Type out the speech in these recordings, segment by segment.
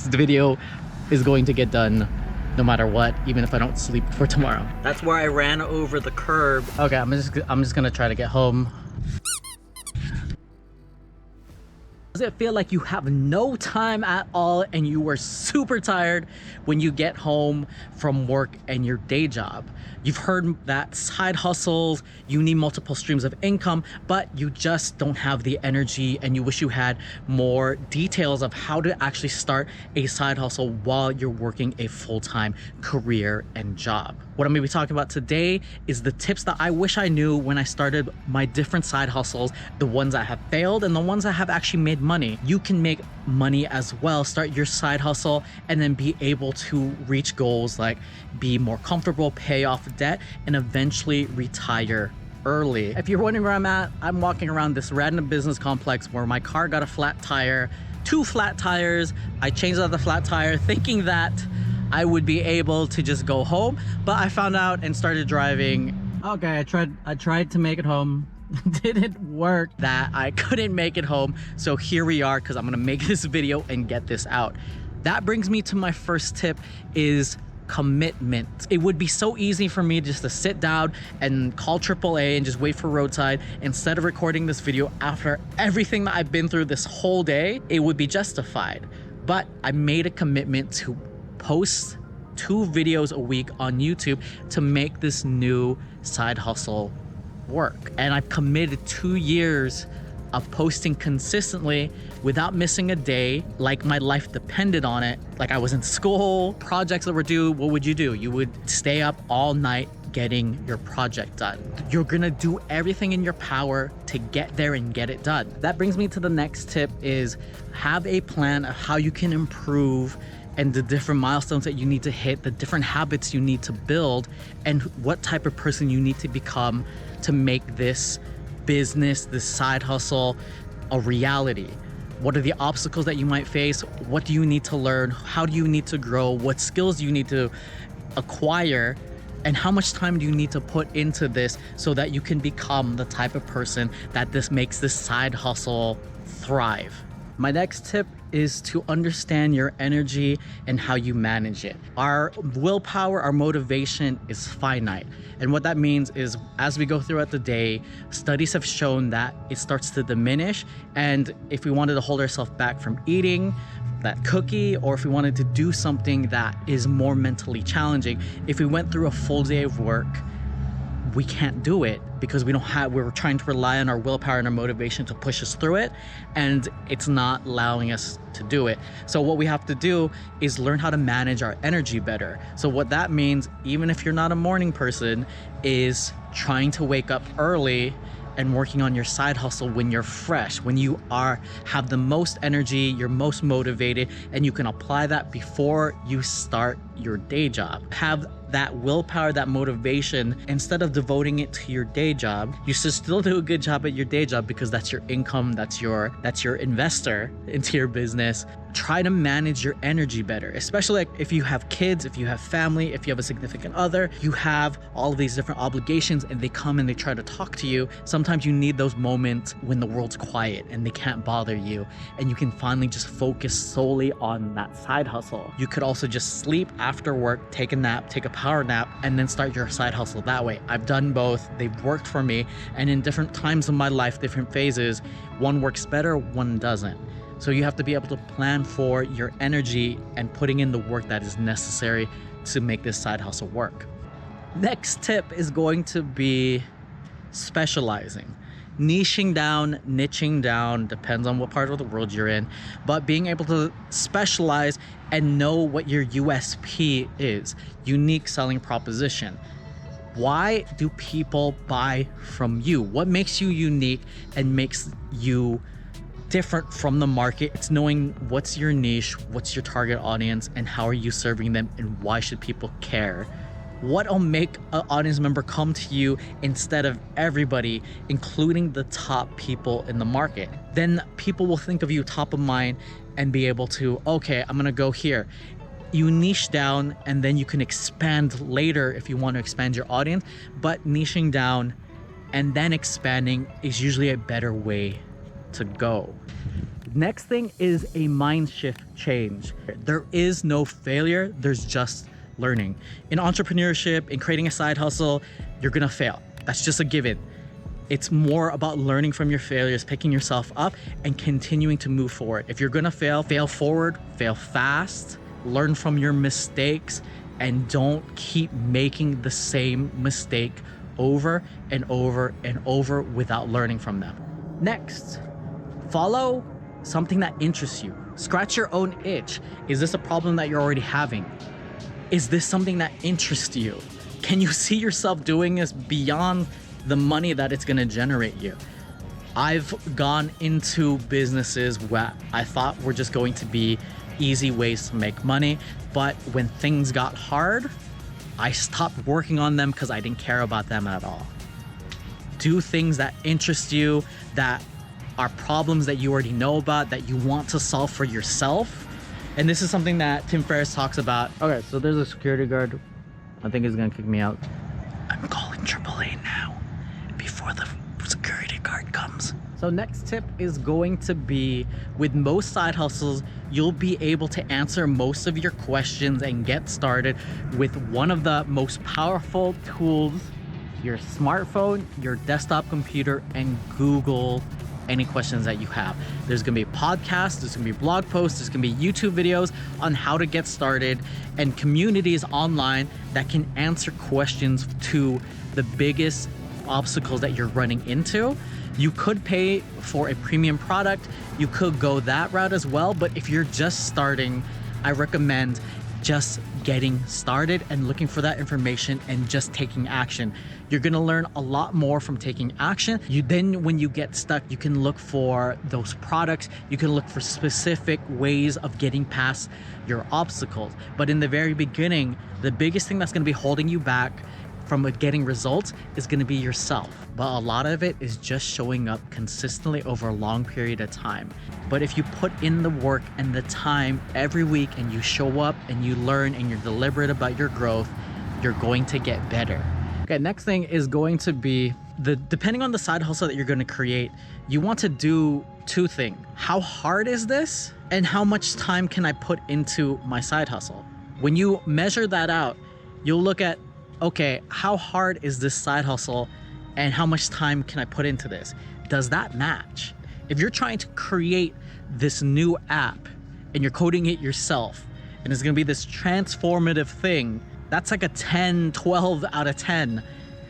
This video is going to get done no matter what, even if I don't sleep for tomorrow. That's where I ran over the curb. Okay, I'm just gonna try to get home. Does it feel like you have no time at all and you are super tired when you get home from work and your day job? You've heard that side hustles, you need multiple streams of income, but you just don't have the energy and you wish you had more details of how to actually start a side hustle while you're working a full-time career and job. What I'm gonna be talking about today is the tips that I wish I knew when I started my different side hustles, the ones that have failed and the ones that have actually made money. You can make money as well, start your side hustle, and then be able to reach goals like be more comfortable, pay off debt, and eventually retire early. If you're wondering where I'm at, I'm walking around this random business complex where my car got a flat tire, 2 flat tires. I changed out the flat tire thinking that I would be able to just go home, but I found out and started driving. Okay, I tried to make it home. Didn't work, that I couldn't make it home. So here we are, because I'm gonna make this video and get this out. That brings me to my first tip, is commitment. It would be so easy for me just to sit down and call AAA and just wait for roadside instead of recording this video after everything that I've been through this whole day. It would be justified, but I made a commitment to post 2 videos a week on YouTube to make this new side hustle work. And I've committed 2 years of posting consistently without missing a day, like my life depended on it. Like I was in school, projects that were due. What would you do? You would stay up all night getting your project done. You're gonna do everything in your power to get there and get it done. That brings me to the next tip, is have a plan of how you can improve and the different milestones that you need to hit, the different habits you need to build, and what type of person you need to become to make this business, this side hustle, a reality. What are the obstacles that you might face? What do you need to learn? How do you need to grow? What skills do you need to acquire? And how much time do you need to put into this so that you can become the type of person that this makes this side hustle thrive? My next tip is to understand your energy and how you manage it. Our willpower, our motivation is finite. And what that means is as we go throughout the day, studies have shown that it starts to diminish. And if we wanted to hold ourselves back from eating that cookie, or if we wanted to do something that is more mentally challenging, if we went through a full day of work, we can't do it because we're trying to rely on our willpower and our motivation to push us through it, and it's not allowing us to do it. So what we have to do is learn how to manage our energy better. So what that means, even if you're not a morning person, is trying to wake up early and working on your side hustle when you're fresh, when you have the most energy, you're most motivated, and you can apply that before you start your day job. Have that willpower, that motivation, instead of devoting it to your day job. You should still do a good job at your day job because that's your income, that's your investor into your business. Try to manage your energy better, especially like if you have kids, if you have family, if you have a significant other, you have all of these different obligations and they come and they try to talk to you. Sometimes you need those moments when the world's quiet and they can't bother you, and you can finally just focus solely on that side hustle. You could also just sleep after work, take a nap, take a power nap, and then start your side hustle that way. I've done both. They've worked for me, and in different times of my life, different phases, one works better, one doesn't. So you have to be able to plan for your energy and putting in the work that is necessary to make this side hustle work. Next tip is going to be specializing. Niching down, niching down, depends on what part of the world you're in, but being able to specialize and know what your USP is, unique selling proposition. Why do people buy from you? What makes you unique and makes you different from the market? It's knowing what's your niche, what's your target audience, and how are you serving them, and why should people care? What'll make an audience member come to you instead of everybody, including the top people in the market? Then people will think of you top of mind and be able to, okay, I'm gonna go here. You niche down and then you can expand later if you want to expand your audience, but niching down and then expanding is usually a better way to go. Next thing is a mind shift change. There is no failure, there's just learning. In entrepreneurship, in creating a side hustle, you're gonna fail. That's just a given. It's more about learning from your failures, picking yourself up, and continuing to move forward. If you're gonna fail, fail forward, fail fast, learn from your mistakes, and don't keep making the same mistake over and over and over without learning from them. Next, follow something that interests you. Scratch your own itch. Is this a problem that you're already having? Is this something that interests you? Can you see yourself doing this beyond the money that it's gonna generate you? I've gone into businesses where I thought were just going to be easy ways to make money, but when things got hard, I stopped working on them because I didn't care about them at all. Do things that interest you, that are problems that you already know about, that you want to solve for yourself. And this is something that Tim Ferriss talks about. Okay, so there's a security guard. I think he's gonna kick me out. I'm calling AAA now before the security guard comes. So next tip is going to be, with most side hustles, you'll be able to answer most of your questions and get started with one of the most powerful tools, your smartphone, your desktop computer, and Google any questions that you have. There's gonna be podcasts, there's gonna be blog posts, there's gonna be YouTube videos on how to get started, and communities online that can answer questions to the biggest obstacles that you're running into. You could pay for a premium product, you could go that route as well, but if you're just starting, I recommend just getting started and looking for that information and just taking action. You're gonna learn a lot more from taking action. Then when you get stuck, you can look for those products, you can look for specific ways of getting past your obstacles. But in the very beginning, the biggest thing that's gonna be holding you back from getting results is gonna be yourself. But a lot of it is just showing up consistently over a long period of time. But if you put in the work and the time every week and you show up and you learn and you're deliberate about your growth, you're going to get better. Okay, next thing is going to be, depending on the side hustle that you're gonna create, you want to do two things. How hard is this? And how much time can I put into my side hustle? When you measure that out, you'll look at, okay, how hard is this side hustle and how much time can I put into this? Does that match? If you're trying to create this new app and you're coding it yourself and it's gonna be this transformative thing, that's like a 10, 12 out of 10.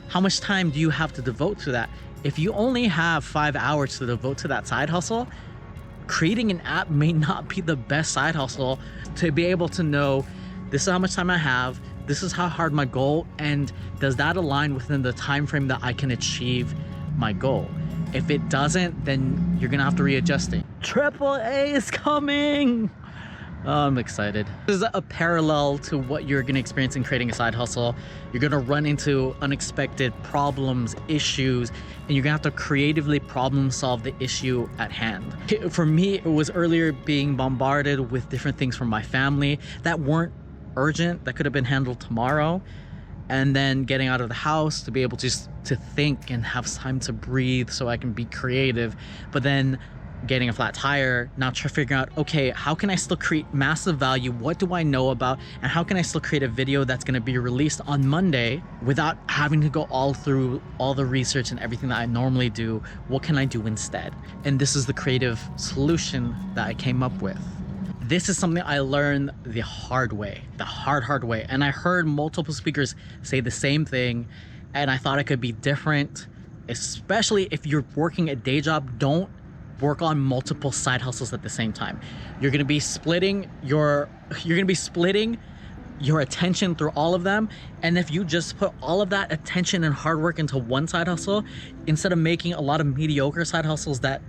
How much time do you have to devote to that? If you only have 5 hours to devote to that side hustle, creating an app may not be the best side hustle to be able to know, this is how much time I have, this is how hard my goal, and does that align within the time frame that I can achieve my goal? If it doesn't, then you're gonna have to readjust it. AAA is coming! Oh, I'm excited. This is a parallel to what you're gonna experience in creating a side hustle. You're gonna run into unexpected problems, issues, and you're gonna have to creatively problem solve the issue at hand. For me, it was earlier being bombarded with different things from my family that weren't urgent, that could have been handled tomorrow, and then getting out of the house to be able to think and have time to breathe so I can be creative. But then getting a flat tire, now figuring out, okay, how can I still create massive value? What do I know about? And how can I still create a video that's gonna be released on Monday without having to go all through all the research and everything that I normally do? What can I do instead? And this is the creative solution that I came up with. This is something I learned the hard way, the hard way. And I heard multiple speakers say the same thing, and I thought it could be different, especially if you're working a day job. Don't work on multiple side hustles at the same time. You're gonna be splitting your attention through all of them. And if you just put all of that attention and hard work into one side hustle, instead of making a lot of mediocre side hustles that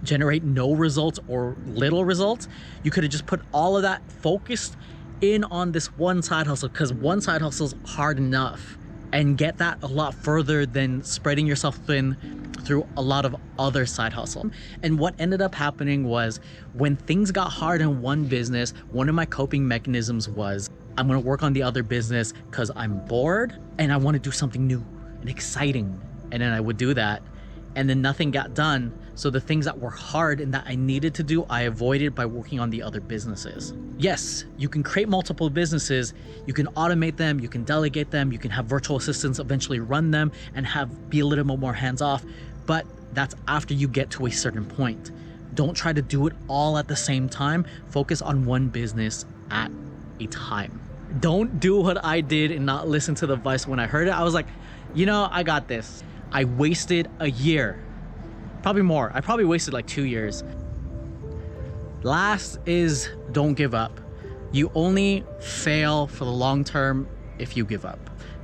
generate no results or little results, you could have just put all of that focused in on this one side hustle, because one side hustle is hard enough, and get that a lot further than spreading yourself thin through a lot of other side hustle. And what ended up happening was, when things got hard in one business, one of my coping mechanisms was, I'm gonna work on the other business because I'm bored and I want to do something new and exciting. And then I would do that, and then nothing got done. So the things that were hard and that I needed to do, I avoided by working on the other businesses. Yes, you can create multiple businesses, you can automate them, you can delegate them, you can have virtual assistants eventually run them and be a little bit more hands-off, but that's after you get to a certain point. Don't try to do it all at the same time. Focus on one business at a time. Don't do what I did and not listen to the advice. When I heard it, I was like, you know, I got this. I wasted a year, probably more. I probably wasted like 2 years. Last is don't give up. You only fail for the long term if you give up,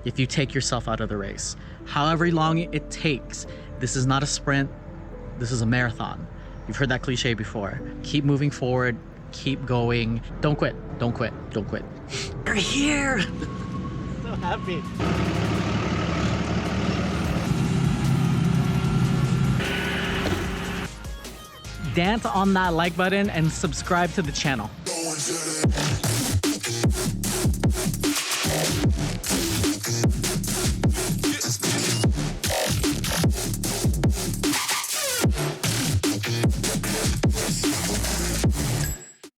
if you take yourself out of the race. However long it takes. This is not a sprint, this is a marathon. You've heard that cliche before. Keep moving forward, keep going. Don't quit, don't quit, don't quit. You're here! So happy. Dance on that like button and subscribe to the channel.